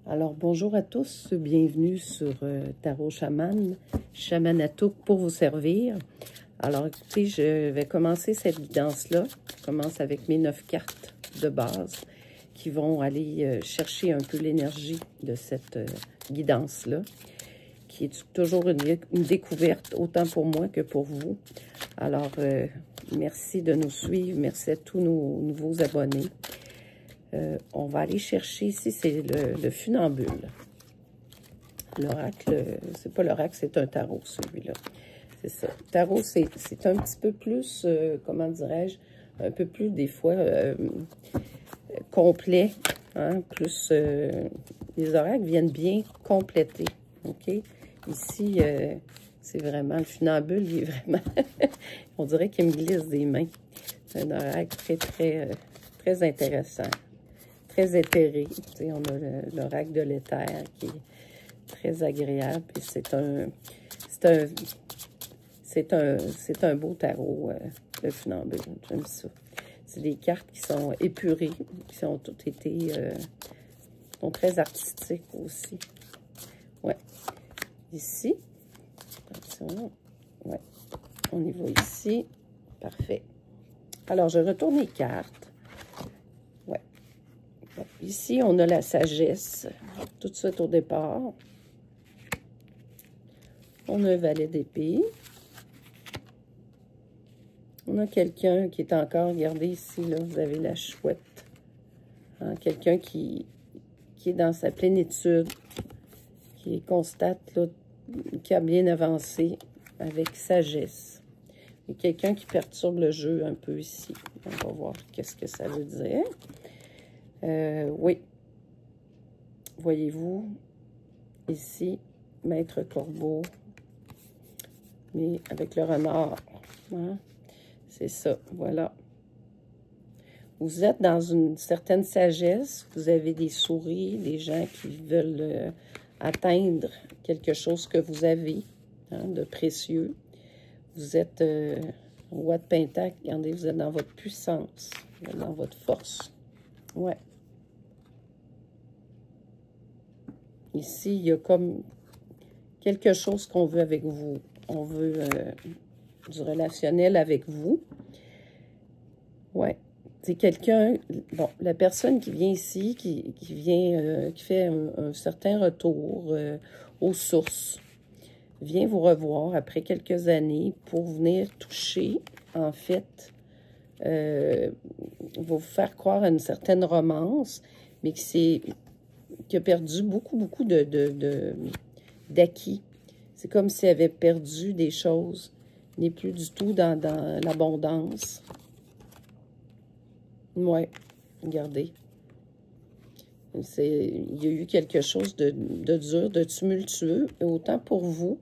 Alors, bonjour à tous, bienvenue sur Tarot Chaman, Chamanatouk pour vous servir. Alors, écoutez, je vais commencer cette guidance-là. Je commence avec mes 9 cartes de base qui vont aller chercher un peu l'énergie de cette guidance-là, qui est toujours une découverte, autant pour moi que pour vous. Alors, merci de nous suivre, merci à tous nos nouveaux abonnés. On va aller chercher ici, c'est le funambule. L'oracle, c'est pas l'oracle, c'est un tarot, celui-là. C'est ça. Le tarot, c'est un petit peu plus, comment dirais-je, un peu plus, des fois, complet. Hein? Plus, les oracles viennent bien compléter. OK? Ici, c'est vraiment, le funambule, il est vraiment, on dirait qu'il me glisse des mains. C'est un oracle très intéressant. Très éthéré. Tu sais, on a l'oracle de l'éther qui est très agréable. Et c'est un beau tarot, le funambule. J'aime ça. C'est des cartes qui sont épurées, qui ont toutes été sont très artistiques aussi. Ouais. Ici. Attention. Ouais. On y va ici. Parfait. Alors, je retourne les cartes. Ici, on a la sagesse, tout de suite au départ. On a un valet d'épée. On a quelqu'un qui est encore, regardez ici, là, vous avez la chouette. Hein, quelqu'un qui est dans sa plénitude, qui constate, là, qui a bien avancé avec sagesse. Et quelqu'un qui perturbe le jeu un peu ici. On va voir qu'est-ce que ça veut dire. Oui, voyez-vous, ici, Maître Corbeau, mais avec le renard, hein? C'est ça, voilà. Vous êtes dans une certaine sagesse, vous avez des souris, des gens qui veulent atteindre quelque chose que vous avez, hein, de précieux. Vous êtes roi de pentacle, regardez, vous êtes dans votre puissance, vous êtes dans votre force, ouais. Ici, il y a comme quelque chose qu'on veut avec vous. On veut du relationnel avec vous. Ouais. C'est quelqu'un, bon, la personne qui vient ici, qui fait un certain retour aux sources, vient vous revoir après quelques années pour venir toucher, en fait, vous faire croire à une certaine romance, mais que c'est... qui a perdu beaucoup d'acquis. C'est comme s'il avait perdu des choses. Il n'est plus du tout dans l'abondance. Ouais, regardez. Il y a eu quelque chose de dur, de tumultueux, autant pour vous,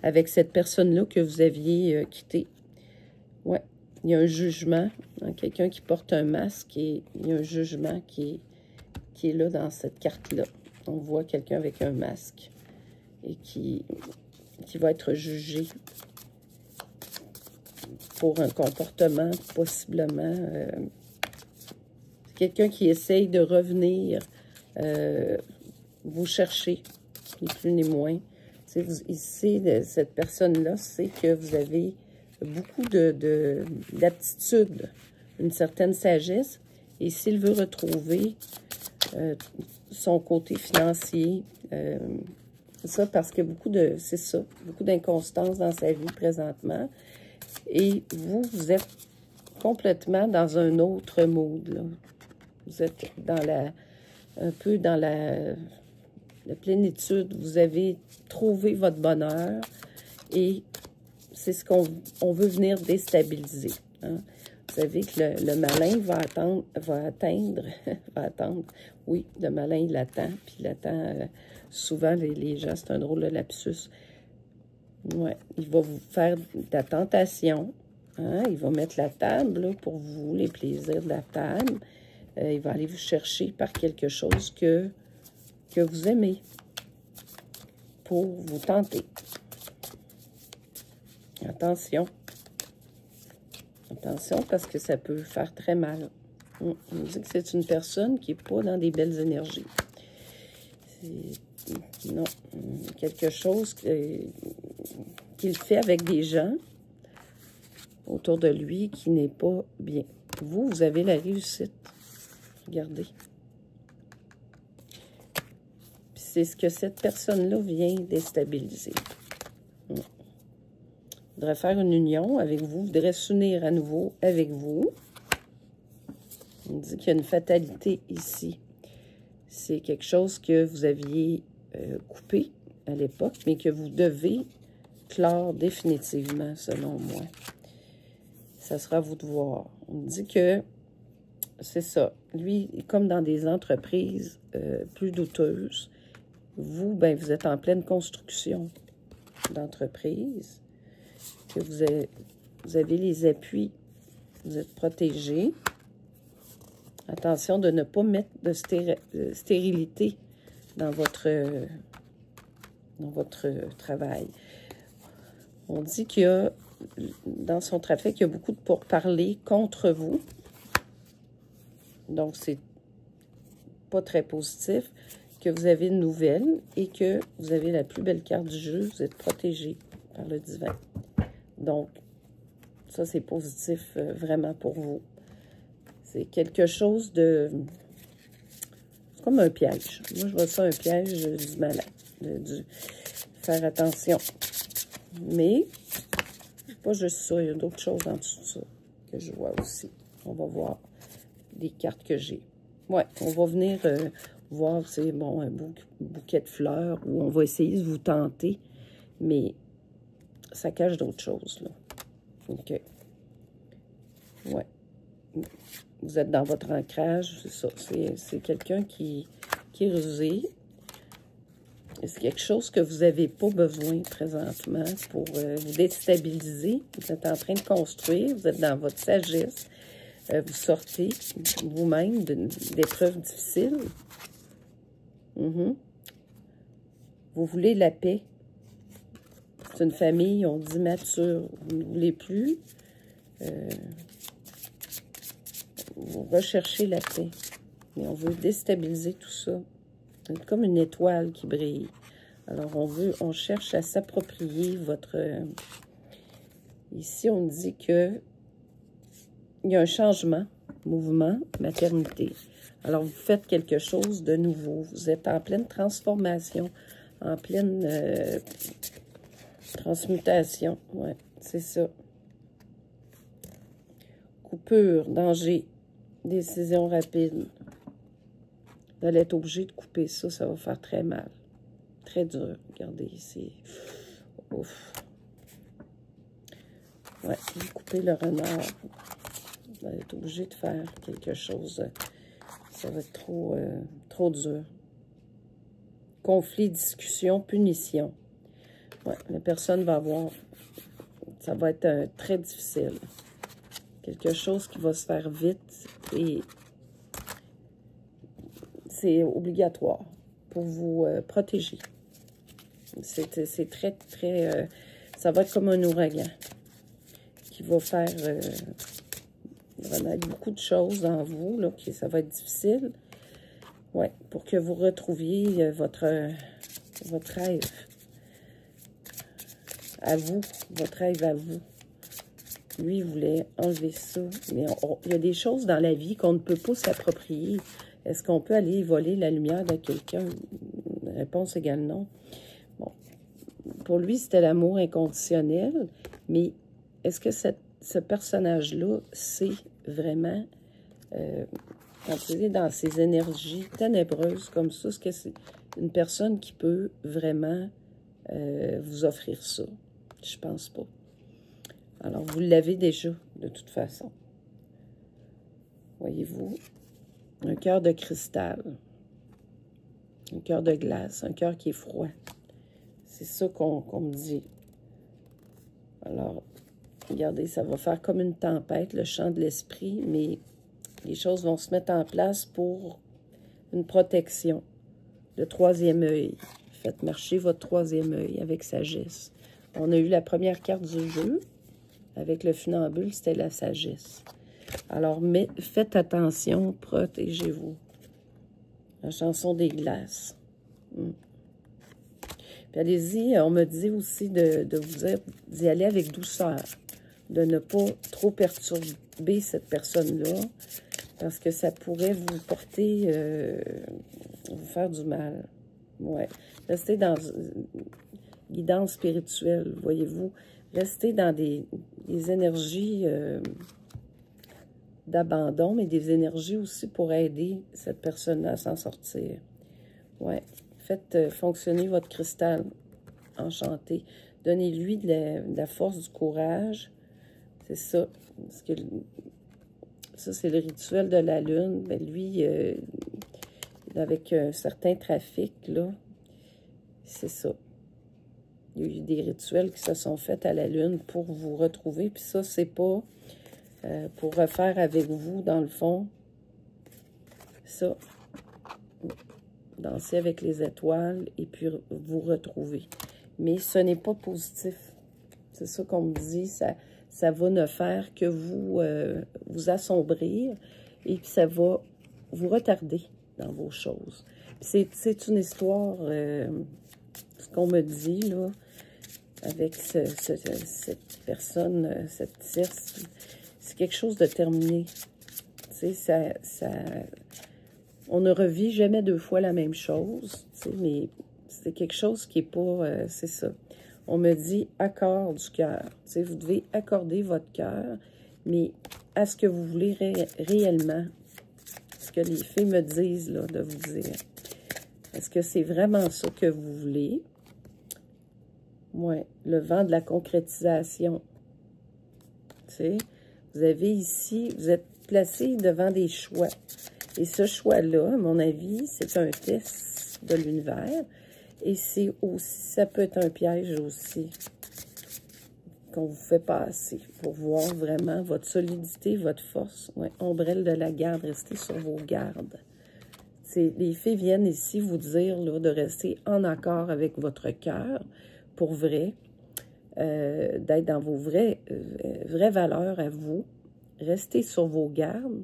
avec cette personne-là que vous aviez quittée. Ouais, il y a un jugement, hein, quelqu'un qui porte un masque, et il y a un jugement qui est là dans cette carte-là. On voit quelqu'un avec un masque et qui va être jugé pour un comportement possiblement... quelqu'un qui essaye de revenir vous chercher, ni plus ni moins. Ici, cette personne-là, c'est que vous avez beaucoup d'aptitude, une certaine sagesse, et s'il veut retrouver son côté financier, c'est ça, parce que beaucoup d'inconstance dans sa vie présentement, et vous êtes complètement dans un autre mood, là. Vous êtes un peu dans la plénitude, vous avez trouvé votre bonheur, et c'est ce qu'on veut venir déstabiliser, hein? Vous savez que le malin va attendre, oui, le malin, il attend, puis il attend, souvent, les gens, c'est un drôle de lapsus. Ouais, il va vous faire de la tentation, hein? Il va mettre la table, là, pour vous, les plaisirs de la table. Il va aller vous chercher par quelque chose que vous aimez, pour vous tenter. Attention. Attention, parce que ça peut faire très mal. On dit que c'est une personne qui n'est pas dans des belles énergies. Non, quelque chose qu'il fait avec des gens autour de lui qui n'est pas bien. Vous, vous avez la réussite. Regardez. Puis c'est ce que cette personne-là vient déstabiliser. Il voudrait faire une union avec vous, voudrait s'unir à nouveau avec vous. On dit qu'il y a une fatalité ici. C'est quelque chose que vous aviez coupé à l'époque, mais que vous devez clore définitivement, selon moi. Ça sera à vous de voir. On dit que c'est ça. Lui, comme dans des entreprises plus douteuses, vous, ben, vous êtes en pleine construction d'entreprise, que vous avez les appuis, vous êtes protégé. Attention de ne pas mettre de stérilité dans votre travail. On dit qu'il y a, dans son trafic, il y a beaucoup de pourparlers contre vous. Donc, c'est pas très positif. Que vous avez une nouvelle et que vous avez la plus belle carte du jeu. Vous êtes protégé par le divin. Donc, ça, c'est positif vraiment pour vous. C'est quelque chose de... C'est comme un piège. Moi, je vois ça un piège du malin. Faire attention. Mais, c'est pas juste ça. Il y a d'autres choses en dessous de ça que je vois aussi. On va voir les cartes que j'ai. Ouais, on va venir voir, c'est bon, un bouquet de fleurs où on va essayer de vous tenter. Mais ça cache d'autres choses, là. OK. Ouais. Vous êtes dans votre ancrage, c'est ça. C'est quelqu'un qui est rusé. C'est quelque chose que vous n'avez pas besoin présentement pour vous déstabiliser. Vous êtes en train de construire, vous êtes dans votre sagesse. Vous sortez vous-même d'épreuves difficiles. Vous voulez la paix. C'est une famille, on dit mature. Vous ne voulez plus. Vous recherchez la paix. Mais on veut déstabiliser tout ça. C'est comme une étoile qui brille. Alors, on cherche à s'approprier votre... Ici, on dit que il y a un changement, mouvement, maternité. Alors, vous faites quelque chose de nouveau. Vous êtes en pleine transformation, en pleine transmutation. Ouais, c'est ça. Coupure, danger, décision rapide. Vous allez être obligé de couper ça, ça va faire très mal. Très dur. Regardez ici. Ouf. Ouais, vous coupez le renard. Vous allez être obligé de faire quelque chose. Ça va être trop dur. Conflit, discussion, punition. Ouais, la personne va avoir... Ça va être très difficile. Quelque chose qui va se faire vite et c'est obligatoire pour vous protéger. C'est très, très... ça va être comme un ouragan qui va faire vraiment beaucoup de choses en vous, là, ça va être difficile. Ouais, pour que vous retrouviez votre rêve à vous, votre rêve à vous. Lui, il voulait enlever ça. Mais il y a des choses dans la vie qu'on ne peut pas s'approprier. Est-ce qu'on peut aller voler la lumière de quelqu'un? Réponse égale non. Bon. Pour lui, c'était l'amour inconditionnel. Mais est-ce que ce personnage-là, c'est vraiment... quand il est dans ces énergies ténébreuses comme ça, est-ce que c'est une personne qui peut vraiment vous offrir ça? Je pense pas. Alors, vous l'avez déjà, de toute façon. Voyez-vous? Un cœur de cristal. Un cœur de glace. Un cœur qui est froid. C'est ça qu'on me dit. Alors, regardez, ça va faire comme une tempête, le chant de l'esprit, mais les choses vont se mettre en place pour une protection. Le troisième œil. Faites marcher votre troisième œil avec sagesse. On a eu la première carte du jeu. Avec le funambule, c'était la sagesse. Alors, faites attention, protégez-vous. La chanson des glaces. Puis allez-y, on me dit aussi de vous dire d'y aller avec douceur, de ne pas trop perturber cette personne-là, parce que ça pourrait vous porter, vous faire du mal. Ouais. Restez dans guidance spirituelle, voyez-vous. Restez dans des énergies d'abandon, mais des énergies aussi pour aider cette personne-là à s'en sortir. Ouais. Faites fonctionner votre cristal enchanté. Donnez-lui de la force, du courage. C'est ça. Parce que ça, c'est le rituel de la lune. Ben, lui, avec un certain trafic, là, c'est ça. Il y a eu des rituels qui se sont faits à la lune pour vous retrouver. Puis ça, c'est pas pour refaire avec vous, dans le fond. Ça. Danser avec les étoiles et puis vous retrouver. Mais ce n'est pas positif. C'est ça qu'on me dit. Ça va ne faire que vous assombrir et puis ça va vous retarder dans vos choses. C'est une histoire, ce qu'on me dit, là, avec cette personne, cette tierce, c'est quelque chose de terminé. Tu sais, on ne revit jamais deux fois la même chose, tu sais, mais c'est quelque chose qui n'est pas, c'est ça. On me dit accord du cœur. Tu sais, vous devez accorder votre cœur, mais à ce que vous voulez réellement, ce que les fées me disent, là, de vous dire. Est-ce que c'est vraiment ça que vous voulez? Oui, le vent de la concrétisation. Tu sais, vous avez ici, vous êtes placé devant des choix. Et ce choix-là, à mon avis, c'est un test de l'univers. Et c'est aussi, ça peut être un piège aussi qu'on vous fait passer pour voir vraiment votre solidité, votre force. Ouais, ombrelle de la garde, restez sur vos gardes. Les fées viennent ici vous dire là, de rester en accord avec votre cœur, pour vrai, d'être dans vos vraies valeurs à vous. Restez sur vos gardes.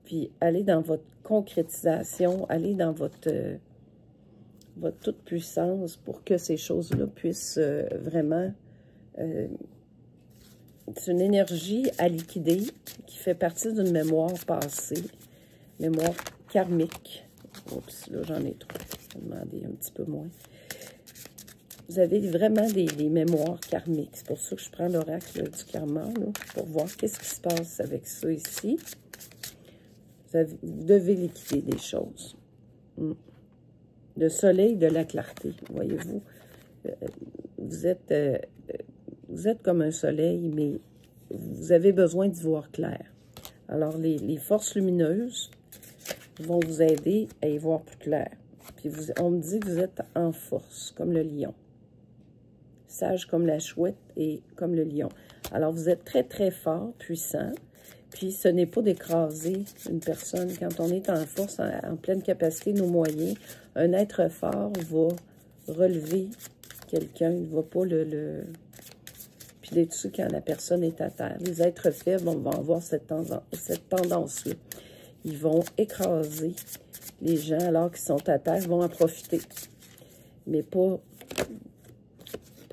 Puis, allez dans votre concrétisation, allez dans votre toute-puissance pour que ces choses-là puissent vraiment... c'est une énergie à liquider qui fait partie d'une mémoire passée, mémoire karmique. Oups, là, j'en ai trop. Je vais demander un petit peu moins. Vous avez vraiment des mémoires karmiques. C'est pour ça que je prends l'oracle du karma, là, pour voir qu'est-ce qui se passe avec ça ici. Vous devez liquider des choses. Le soleil de la clarté, voyez-vous. Vous êtes comme un soleil, mais vous avez besoin d'y voir clair. Alors, les forces lumineuses vont vous aider à y voir plus clair. Puis, on me dit que vous êtes en force, comme le lion. Sage comme la chouette et comme le lion. Alors, vous êtes très, très fort, puissant. Puis, ce n'est pas d'écraser une personne. Quand on est en force, en pleine capacité, nos moyens, un être fort va relever quelqu'un. Il ne va pas piler dessus quand la personne est à terre. Les êtres faibles vont avoir cette tendance-là. Ils vont écraser les gens alors qu'ils sont à terre, vont en profiter. Mais pas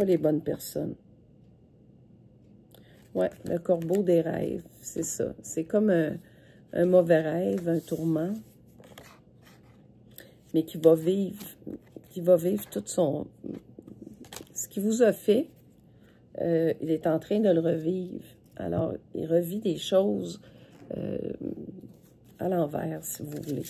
les bonnes personnes. Ouais, le corbeau des rêves, c'est ça. C'est comme un mauvais rêve, un tourment, mais qui va vivre tout son... Ce qu'il vous a fait, il est en train de le revivre. Alors, il revit des choses à l'envers, si vous voulez.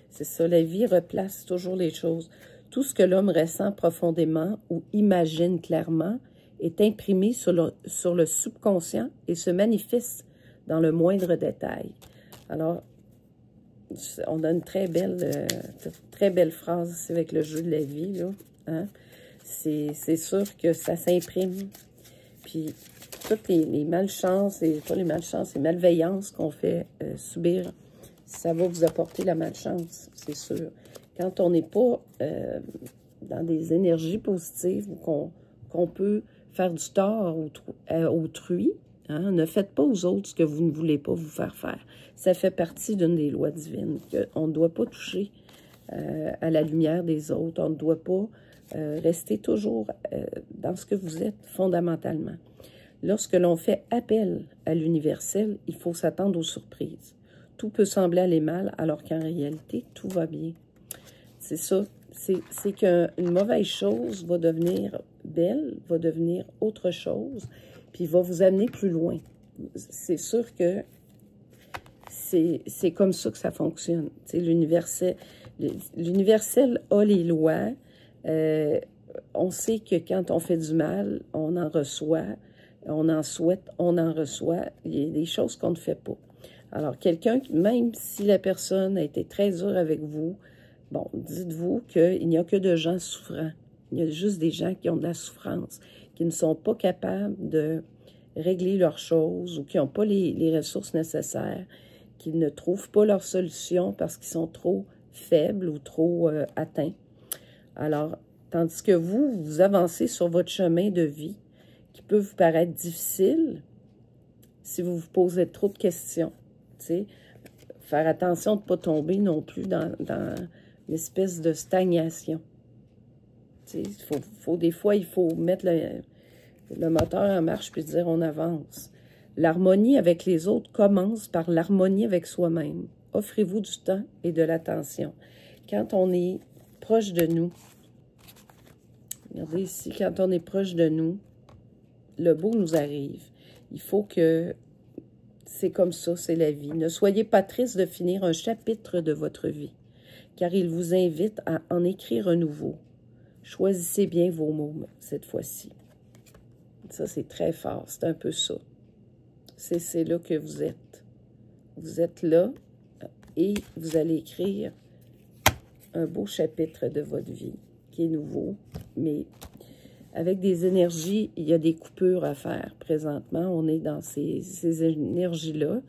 C'est ça, la vie replace toujours les choses. Tout ce que l'homme ressent profondément ou imagine clairement est imprimé sur le subconscient et se manifeste dans le moindre détail. Alors, on a une très belle phrase ici avec le jeu de la vie, là. Hein? C'est sûr que ça s'imprime. Puis, toutes les malchances, et pas les malchances, les malveillances qu'on fait subir, ça va vous apporter la malchance, c'est sûr. Quand on n'est pas dans des énergies positives ou qu'on peut faire du tort à autrui, hein, ne faites pas aux autres ce que vous ne voulez pas vous faire faire. Ça fait partie d'une des lois divines, qu'on ne doit pas toucher à la lumière des autres. On ne doit pas rester toujours dans ce que vous êtes fondamentalement. Lorsque l'on fait appel à l'universel, il faut s'attendre aux surprises. Tout peut sembler aller mal, alors qu'en réalité, tout va bien. C'est ça. C'est qu'une mauvaise chose va devenir belle, va devenir autre chose, puis va vous amener plus loin. C'est sûr que c'est comme ça que ça fonctionne. L'universel a les lois. On sait que quand on fait du mal, on en reçoit. On en souhaite, on en reçoit. Il y a des choses qu'on ne fait pas. Alors, quelqu'un, même si la personne a été très dure avec vous, bon, dites-vous qu'il n'y a que de gens souffrants. Il y a juste des gens qui ont de la souffrance, qui ne sont pas capables de régler leurs choses ou qui n'ont pas les ressources nécessaires, qui ne trouvent pas leur solution parce qu'ils sont trop faibles ou trop atteints. Alors, tandis que vous avancez sur votre chemin de vie, qui peut vous paraître difficile si vous vous posez trop de questions. T'sais, faire attention de ne pas tomber non plus dans une espèce de stagnation. Des fois, il faut mettre le moteur en marche puis dire on avance. L'harmonie avec les autres commence par l'harmonie avec soi-même. Offrez-vous du temps et de l'attention. Quand on est proche de nous, regardez ici, quand on est proche de nous, le beau nous arrive. Il faut que... C'est comme ça, c'est la vie. Ne soyez pas triste de finir un chapitre de votre vie, car il vous invite à en écrire un nouveau. Choisissez bien vos mots cette fois-ci. Ça, c'est très fort. C'est un peu ça. C'est là que vous êtes. Vous êtes là et vous allez écrire un beau chapitre de votre vie qui est nouveau, mais avec des énergies, il y a des coupures à faire présentement. On est dans ces énergies-là.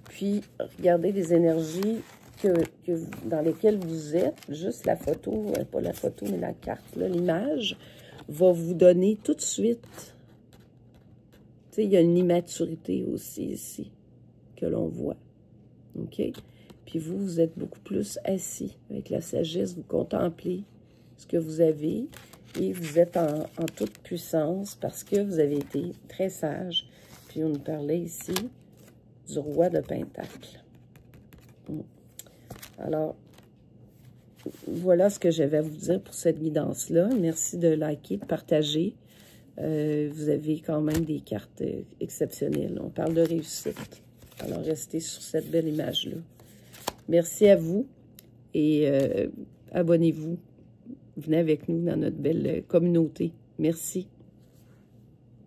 Puis, regardez les énergies dans lesquelles vous êtes. Juste la photo, pas la photo, mais la carte, l'image, va vous donner tout de suite. Tu sais, il y a une immaturité aussi ici que l'on voit. OK? Puis vous êtes beaucoup plus assis. Avec la sagesse, vous contemplez ce que vous avez. Et vous êtes en toute puissance parce que vous avez été très sage. Puis on nous parlait ici du roi de Pentacle. Alors, voilà ce que j'avais à vous dire pour cette guidance-là. Merci de liker, de partager. Vous avez quand même des cartes exceptionnelles. On parle de réussite. Alors, restez sur cette belle image-là. Merci à vous et abonnez-vous. Venez avec nous dans notre belle communauté. Merci.